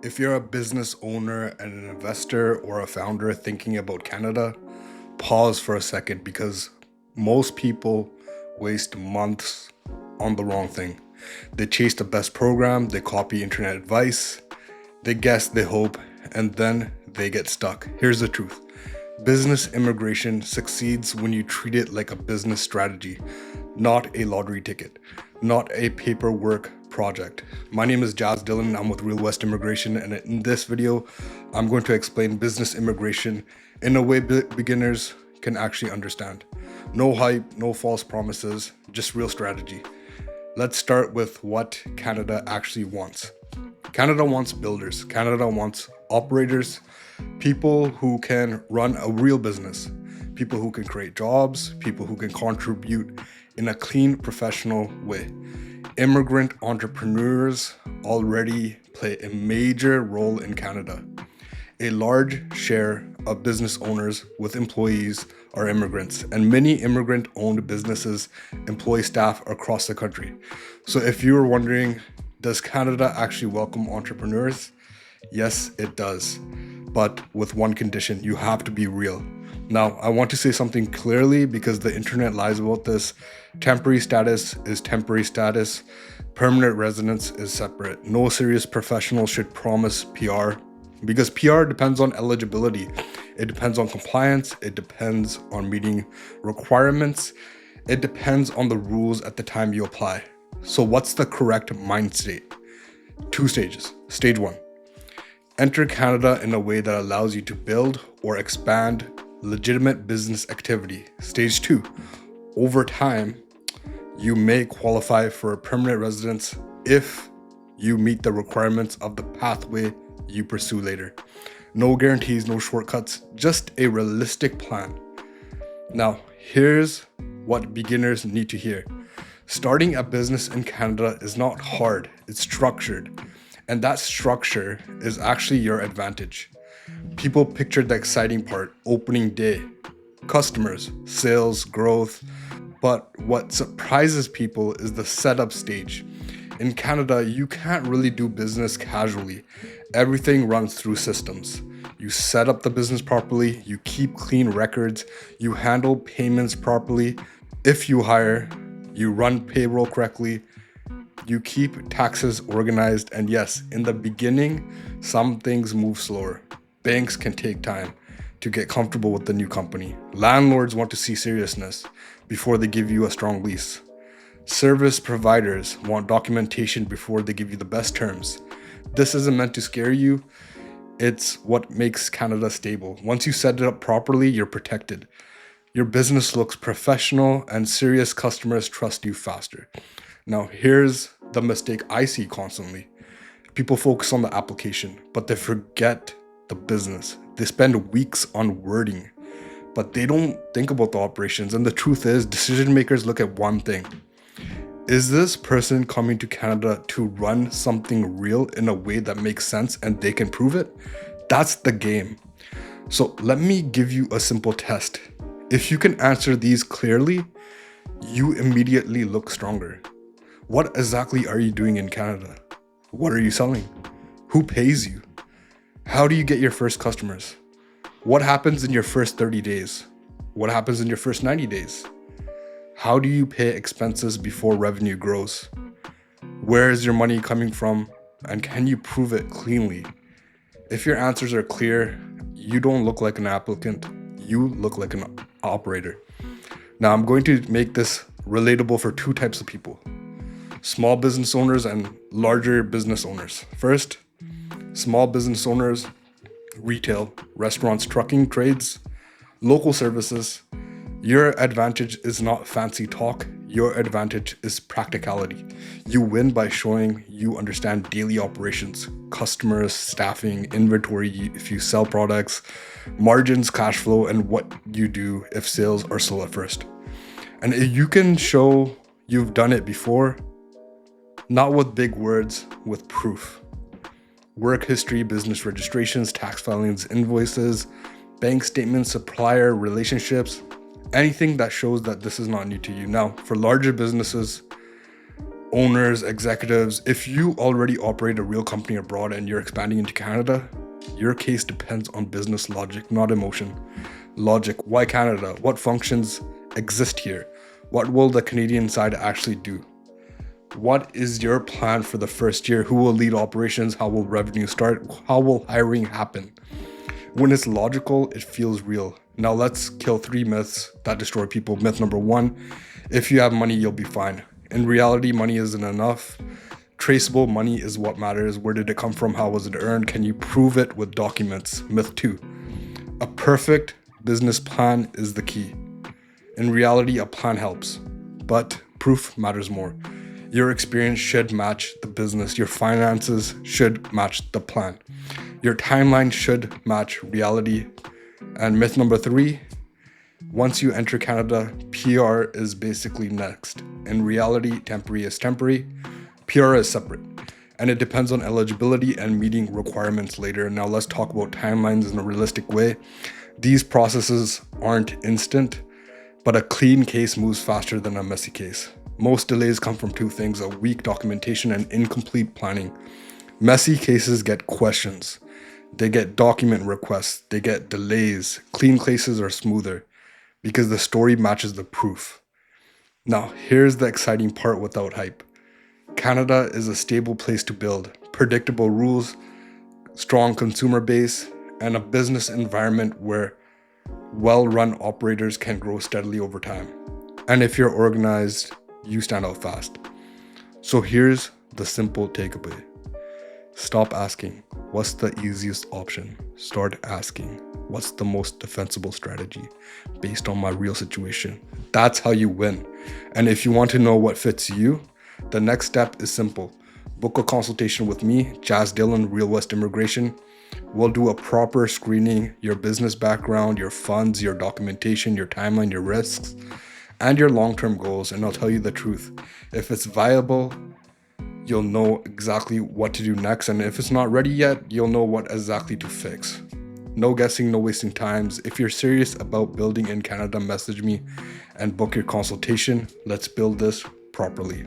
If you're a business owner and an investor or a founder thinking about Canada, pause for a second because most people waste months on the wrong thing. They chase the best program, they copy internet advice, they guess, they hope, and then they get stuck. Here's the truth. Business immigration succeeds when you treat it like a business strategy, not a lottery ticket, not a paperwork project. My name is Jazz Dillon. I'm with Real West Immigration, and in this video, I'm going to explain business immigration in a way beginners can actually understand. No hype, no false promises, just real strategy. Let's start with what Canada actually wants. Canada wants builders. Canada wants operators, people who can run a real business, people who can create jobs, people who can contribute in a clean, professional way. Immigrant entrepreneurs already play a major role in Canada. A large share of business owners with employees are immigrants, and many immigrant-owned businesses employ staff across the country. So if you were wondering, does Canada actually welcome entrepreneurs? Yes, it does, but with one condition: you have to be real. Now, I want to say something clearly because the internet lies about this. Temporary status is temporary status. Permanent residence is separate. No serious professional should promise PR because PR depends on eligibility. It depends on compliance. It depends on meeting requirements. It depends on the rules at the time you apply. So what's the correct mind state? 2 stages. Stage 1. Enter Canada in a way that allows you to build or expand legitimate business activity. Stage 2. Over time, you may qualify for a permanent residence if you meet the requirements of the pathway you pursue later. No guarantees, no shortcuts, just a realistic plan. Now, here's what beginners need to hear. Starting a business in Canada is not hard, it's structured. And that structure is actually your advantage. People picture the exciting part, opening day, customers, sales, growth. But what surprises people is the setup stage. In Canada, you can't really do business casually. Everything runs through systems. You set up the business properly, you keep clean records, you handle payments properly. If you hire, you run payroll correctly, you keep taxes organized, and yes, in the beginning, some things move slower. Banks can take time to get comfortable with the new company. Landlords want to see seriousness before they give you a strong lease. Service providers want documentation before they give you the best terms. This isn't meant to scare you. It's what makes Canada stable. Once you set it up properly, you're protected. Your business looks professional and serious customers trust you faster. Now, here's the mistake I see constantly. People focus on the application, but they forget the business. They spend weeks on wording, but they don't think about the operations. And the truth is, decision makers look at one thing. Is this person coming to Canada to run something real in a way that makes sense and they can prove it? That's the game. So let me give you a simple test. If you can answer these clearly, you immediately look stronger. What exactly are you doing in Canada? What are you selling? Who pays you? How do you get your first customers? What happens in your first 30 days? What happens in your first 90 days? How do you pay expenses before revenue grows? Where is your money coming from? And can you prove it cleanly? If your answers are clear, you don't look like an applicant, you look like an operator. Now, I'm going to make this relatable for 2 types of people: small business owners and larger business owners. First, small business owners, retail, restaurants, trucking, trades, local services. Your advantage is not fancy talk. Your advantage is practicality. You win by showing you understand daily operations, customers, staffing, inventory if you sell products, margins, cash flow, and what you do if sales are slow at first. And if you can show you've done it before, not with big words, with proof. Work history, business registrations, tax filings, invoices, bank statements, supplier relationships, anything that shows that this is not new to you. Now, for larger businesses, owners, executives, if you already operate a real company abroad and you're expanding into Canada, your case depends on business logic, not emotion. Logic, why Canada? What functions exist here? What will the Canadian side actually do? What is your plan for the first year? Who will lead operations? How will revenue start? How will hiring happen? When it's logical, it feels real. Now let's kill 3 myths that destroy people. Myth number 1, if you have money, you'll be fine. In reality, money isn't enough. Traceable money is what matters. Where did it come from? How was it earned? Can you prove it with documents? Myth 2, a perfect business plan is the key. In reality, a plan helps, but proof matters more. Your experience should match the business. Your finances should match the plan. Your timeline should match reality. And myth number 3, once you enter Canada, PR is basically next. In reality, temporary is temporary. PR is separate, and it depends on eligibility and meeting requirements later. Now let's talk about timelines in a realistic way. These processes aren't instant, but a clean case moves faster than a messy case. Most delays come from 2 things, a weak documentation and incomplete planning. Messy cases get questions. They get document requests. They get delays. Clean cases are smoother because the story matches the proof. Now, here's the exciting part without hype. Canada is a stable place to build. Predictable rules, strong consumer base, and a business environment where well-run operators can grow steadily over time. And if you're organized, you stand out fast. So here's the simple takeaway. Stop asking, what's the easiest option? Start asking, what's the most defensible strategy based on my real situation? That's how you win. And if you want to know what fits you, the next step is simple. Book a consultation with me, Jazz Dillon, Real West Immigration. We'll do a proper screening, your business background, your funds, your documentation, your timeline, your risks, and your long-term goals. And I'll tell you the truth. If it's viable, you'll know exactly what to do next. And if it's not ready yet, you'll know what exactly to fix. No guessing, no wasting times. If you're serious about building in Canada, message me and book your consultation. Let's build this properly.